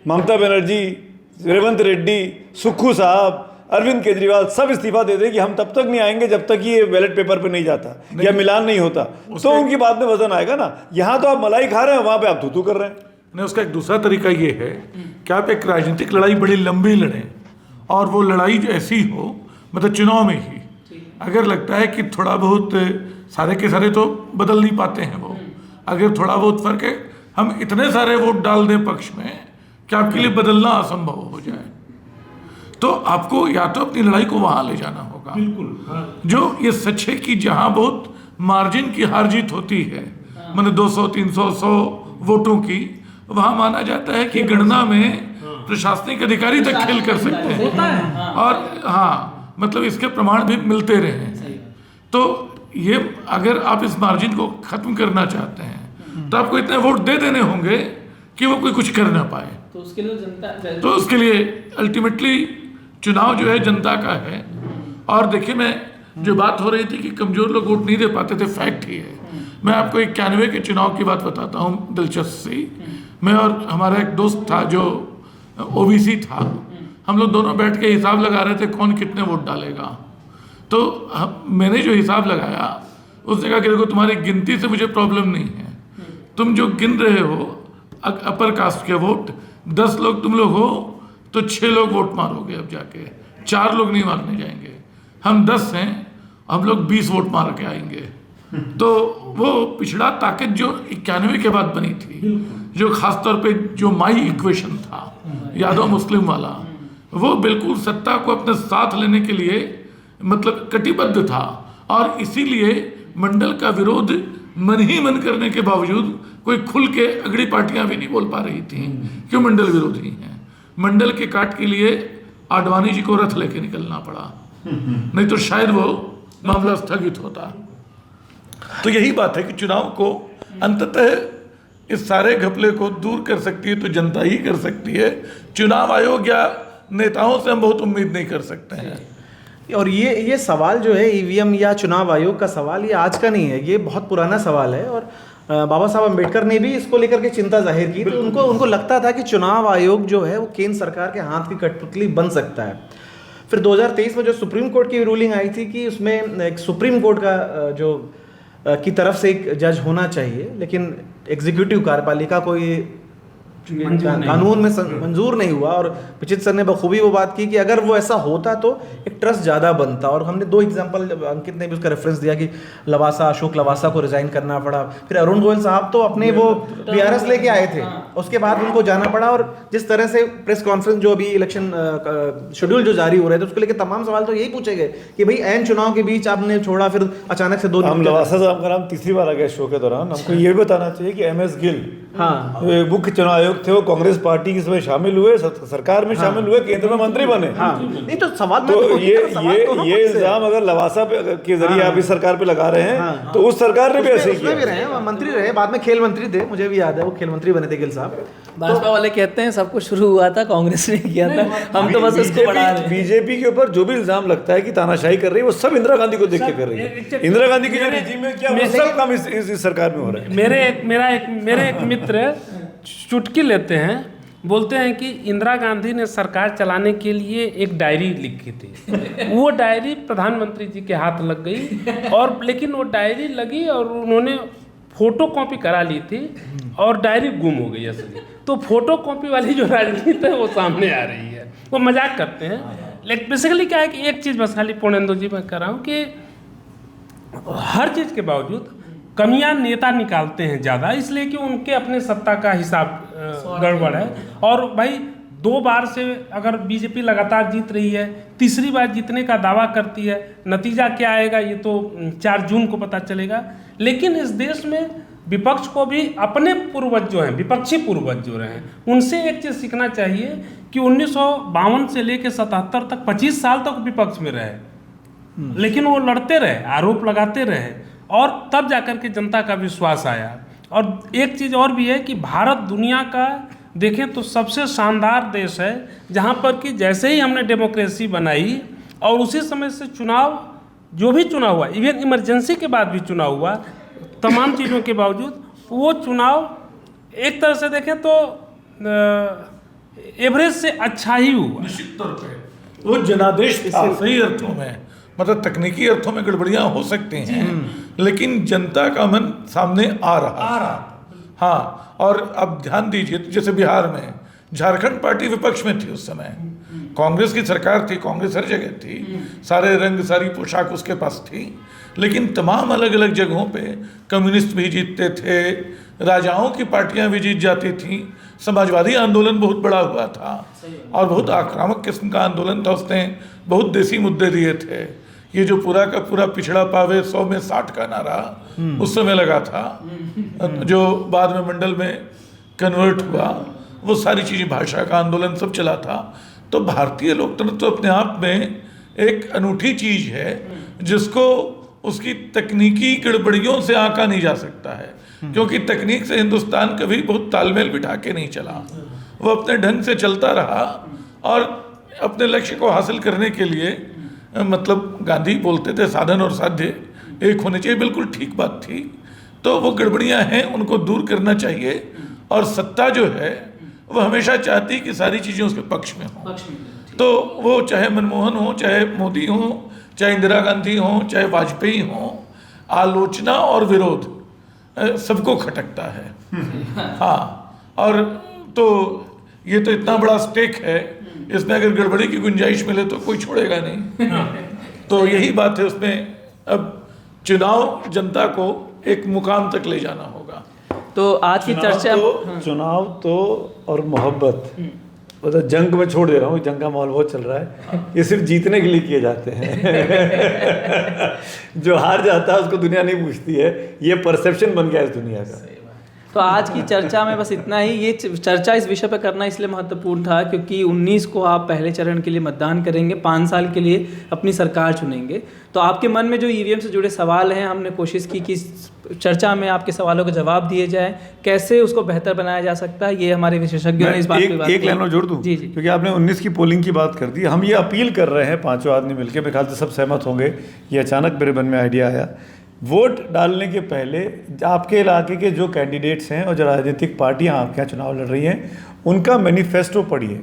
ममता बनर्जी, रेवंत रेड्डी, सुक्खू साहब, अरविंद केजरीवाल सब इस्तीफा दे दें कि हम तब तक नहीं आएंगे जब तक ये बैलेट पेपर पे नहीं जाता या मिलान नहीं होता, तो उनकी बात में वजन आएगा ना। यहाँ तो आप मलाई खा रहे हैं, वहाँ पे आप थूथू कर रहे हैं। नहीं, उसका एक दूसरा तरीका ये है कि आप एक राजनीतिक लड़ाई बड़ी लंबी लड़ें, और वो लड़ाई ऐसी हो, मतलब चुनाव में ही अगर लगता है कि थोड़ा बहुत सारे के सारे तो बदल नहीं पाते हैं वो, अगर थोड़ा बहुत फर्क है, हम इतने सारे वोट डाल दें पक्ष में कि आपके लिए बदलना असंभव हो जाए, तो आपको या तो अपनी लड़ाई को वहां ले जाना होगा। बिल्कुल, हाँ। जो ये सच है कि जहां बहुत मार्जिन की हार जीत होती है, मतलब 200, 300, 100 वोटों की, वहां माना जाता है कि गणना में प्रशासनिक अधिकारी तक खेल कर सकते हैं, और हाँ, मतलब इसके प्रमाण भी मिलते रहे। तो ये अगर आप इस मार्जिन को खत्म करना चाहते हैं तो आपको इतने वोट दे देने होंगे कि वो कोई कुछ कर ना पाए। तो उसके लिए जनता तो उसके लिए अल्टीमेटली चुनाव जो है जनता का है। और देखिए, मैं जो बात हो रही थी कि कमज़ोर लोग वोट नहीं दे पाते थे, फैक्ट ही है। मैं आपको 91 के चुनाव की बात बताता हूँ दिलचस्प सी। मैं और हमारा एक दोस्त था जो ओबीसी था, हम लोग दोनों बैठ के हिसाब लगा रहे थे कौन कितने वोट डालेगा। तो मैंने जो हिसाब लगाया, उसने कहा कि देखो तुम्हारी गिनती से मुझे प्रॉब्लम नहीं है, तुम जो गिन रहे हो अपर कास्ट के वोट, 10 लोग तुम लोग हो तो 6 लोग वोट मारोगे, अब जाके 4 लोग नहीं मारने जाएंगे। हम 10 हैं, हम लोग 20 वोट मार के आएंगे। तो वो पिछड़ा ताकत जो 91 के बाद बनी थी, जो खासतौर पे जो माई इक्वेशन था यादव मुस्लिम वाला, वो बिल्कुल सत्ता को अपने साथ लेने के लिए मतलब कटिबद्ध था। और इसीलिए मंडल का विरोध मन ही मन करने के बावजूद कोई खुल के अगड़ी पार्टियां भी नहीं बोल पा रही थी क्यों मंडल विरोधी हैं। मंडल के काट के लिए आडवाणी जी को रथ लेके निकलना पड़ा, नहीं तो शायद वो मामला स्थगित होता। तो यही बात है कि चुनाव को अंततः इस सारे घपले को दूर कर सकती है तो जनता ही कर सकती है। चुनाव आयोग या नेताओं से हम बहुत उम्मीद नहीं कर सकते हैं। और ये सवाल जो है ईवीएम या चुनाव आयोग का सवाल, ये आज का नहीं है, ये बहुत पुराना सवाल है। और बाबा साहब अम्बेडकर ने भी इसको लेकर के चिंता जाहिर की। तो उनको लगता था कि चुनाव आयोग जो है वो केंद्र सरकार के हाथ की कठपुतली बन सकता है। फिर 2023 में जो सुप्रीम कोर्ट की रूलिंग आई थी कि उसमें एक सुप्रीम कोर्ट का जो की तरफ से एक जज होना चाहिए, लेकिन एग्जीक्यूटिव कार्यपालिका को ये कानून में मंजूर नहीं हुआ। और विचित्र सर ने बखूबी वो बात की कि अगर वो ऐसा होता तो एक ट्रस्ट ज़्यादा बनता। और हमने 2 एग्जांपल, अंकित ने भी उसका रेफरेंस दिया कि लवासा, अशोक लवासा को रिजाइन करना पड़ा। फिर अरुण गोयल साहब तो अपने वो पीआरएस लेके आए थे, उसके बाद उनको जाना पड़ा। और जिस तरह से प्रेस कॉन्फ्रेंस जो अभी इलेक्शन शेड्यूल जो जारी हो रहे थे उसको लेकर तमाम सवाल तो यही पूछे गए कि भाई ऐन चुनाव के बीच आपने छोड़ा, फिर अचानक से 2 हम लवासा साहब का नाम तीसरी बार आ गया शो के दौरान। हमको ये भी बताना चाहिए कि MS गिल, हाँ, मुख्य चुनाव आयोग थे, वो कांग्रेस पार्टी की इसमें शामिल हुए, सरकार में शामिल हुए, केंद्र में मंत्री बने। हाँ, नहीं तो सवाल तो ये इल्जाम अगर लवासा के जरिए आप इस सरकार पे लगा रहे हैं तो उस सरकार ने भी ऐसे किया। भी रहे मंत्री रहे, बाद में खेल मंत्री थे, मुझे भी याद है वो खेल मंत्री बने थे गिल साहब। भाजपा वाले कहते हैं सब कुछ शुरू हुआ था कांग्रेस ने किया था, हम तो बस इसको बढ़ा रहे हैं। बीजेपी के ऊपर जो भी इल्जाम लगता है कि तानाशाही कर रही है, वो सब इंदिरा गांधी को देख के कर रही है। इंदिरा गांधी की जो regime में क्या, वो सब काम इस सरकार में हो रहा है। मेरे एक मित्र चुटकी लेते हैं, बोलते हैं कि इंदिरा गांधी ने सरकार चलाने के लिए एक डायरी लिखी थी। वो डायरी प्रधानमंत्री जी के हाथ लग गई, और लेकिन वो डायरी लगी और उन्होंने फोटो कॉपी करा ली थी और डायरी गुम हो गई असली। तो फोटो कॉपी वाली जो राजनीति है वो सामने आ रही है। वो मजाक करते हैं, लेकिन बेसिकली क्या है कि एक चीज़ बस खाली पूर्णेंदु जी मैं कह रहा हूँ कि हर चीज़ के बावजूद कमियां नेता निकालते हैं ज़्यादा, इसलिए कि उनके अपने सत्ता का हिसाब गड़बड़ है। और भाई 2 बार से अगर बीजेपी लगातार जीत रही है, तीसरी बार जीतने का दावा करती है, नतीजा क्या आएगा ये तो 4 जून को पता चलेगा। लेकिन इस देश में विपक्ष को भी अपने पूर्वज जो हैं, विपक्षी पूर्वज जो रहे, उनसे एक चीज़ सीखना चाहिए कि 1952 से लेकर 77 तक 25 साल तक विपक्ष में रहे, लेकिन वो लड़ते रहे, आरोप लगाते रहे, और तब जाकर के जनता का विश्वास आया। और एक चीज़ और भी है कि भारत दुनिया का देखें तो सबसे शानदार देश है, जहाँ पर कि जैसे ही हमने डेमोक्रेसी बनाई और उसी समय से चुनाव, जो भी चुनाव हुआ, इवन इमरजेंसी के बाद भी चुनाव हुआ, तमाम चीज़ों के बावजूद वो चुनाव एक तरह से देखें तो एवरेज से अच्छा ही हुआ। निश्चित तौर पे वो जनादेश था सही अर्थों में, मतलब तकनीकी अर्थों में गड़बड़ियां हो सकती हैं, लेकिन जनता का मन सामने आ रहा। हाँ, और अब ध्यान दीजिए, जैसे बिहार में झारखंड पार्टी विपक्ष में थी उस समय, कांग्रेस की सरकार थी, कांग्रेस हर जगह थी, सारे रंग सारी पोशाक उसके पास थी, लेकिन तमाम अलग अलग जगहों पे कम्युनिस्ट भी जीतते थे, राजाओं की पार्टियां भी जीत जाती थी, समाजवादी आंदोलन बहुत बड़ा हुआ था और बहुत आक्रामक किस्म का आंदोलन था, उसने बहुत देसी मुद्दे दिए थे। ये जो पूरा का पूरा पिछड़ा पावे 100 में 60 का नारा उस समय लगा था, जो बाद में मंडल में कन्वर्ट हुआ, वो सारी चीज़ें, भाषा का आंदोलन सब चला था। तो भारतीय लोकतंत्र तो अपने आप में एक अनूठी चीज़ है जिसको उसकी तकनीकी गड़बड़ियों से आंका नहीं जा सकता है। क्योंकि तकनीक से हिंदुस्तान कभी बहुत तालमेल बिठा के नहीं चला, वो अपने ढंग से चलता रहा और अपने लक्ष्य को हासिल करने के लिए मतलब गांधी बोलते थे साधन और साध्य एक होने चाहिए, बिल्कुल ठीक बात थी। तो वो गड़बड़ियां हैं, उनको दूर करना चाहिए और सत्ता जो है वो हमेशा चाहती कि सारी चीज़ें उसके पक्ष में हों। तो वो चाहे मनमोहन हो, चाहे मोदी हो, चाहे इंदिरा गांधी हो, चाहे वाजपेयी हो, आलोचना और विरोध सबको खटकता है। हाँ, और तो ये तो इतना बड़ा स्टेक है, इसमें अगर गड़बड़ी की गुंजाइश मिले तो कोई छोड़ेगा नहीं। तो यही बात है, उसमें अब चुनाव जनता को एक मुकाम तक ले जाना होगा। तो आज की चर्चा चुनाव तो और मोहब्बत मतलब जंग में छोड़ दे रहा हूँ, जंग का माहौल बहुत चल रहा है, ये सिर्फ जीतने के लिए किए जाते हैं। जो हार जाता है उसको दुनिया नहीं पूछती है, ये परसेप्शन बन गया इस दुनिया का। तो आज की चर्चा में बस इतना ही। ये चर्चा इस विषय पर करना इसलिए महत्वपूर्ण था क्योंकि 19 को आप पहले चरण के लिए मतदान करेंगे, 5 साल के लिए अपनी सरकार चुनेंगे। तो आपके मन में जो ईवीएम से जुड़े सवाल हैं, हमने कोशिश की कि चर्चा में आपके सवालों के जवाब दिए जाए, कैसे उसको बेहतर बनाया जा सकता है, ये हमारे विशेषज्ञों ने इस बात पे बात की। एक लाइन और जोड़ दूं, जी जी, क्योंकि आपने 19 की पोलिंग की बात कर दी। हम ये अपील कर रहे हैं, पांचों आदमी मिलकर, मेरे ख्याल से सब सहमत होंगे, ये अचानक मेरे मन में आइडिया आया। वोट डालने के पहले आपके इलाके के जो कैंडिडेट्स हैं और जो राजनीतिक पार्टियां आपके यहाँ चुनाव लड़ रही हैं, उनका मैनिफेस्टो पढ़िए,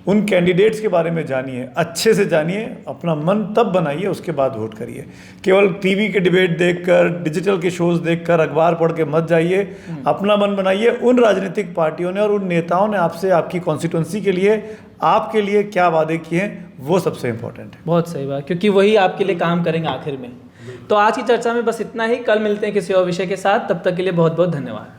उन कैंडिडेट्स के बारे में जानिए, अच्छे से जानिए, अपना मन तब बनाइए, उसके बाद वोट करिए। केवल टीवी के डिबेट देखकर, डिजिटल के शोज़ देखकर, अखबार पढ़ के मत जाइए, अपना मन बनाइए। उन राजनीतिक पार्टियों ने और उन नेताओं ने आपसे आपकी कॉन्स्टिट्यूंसी के लिए, आपके लिए क्या वादे किए हैं, वो सबसे इम्पोर्टेंट है। बहुत सही बात, क्योंकि वही आपके लिए काम करेंगे आखिर में। तो आज की चर्चा में बस इतना ही, कल मिलते हैं किसी और विषय के साथ, तब तक के लिए बहुत बहुत धन्यवाद।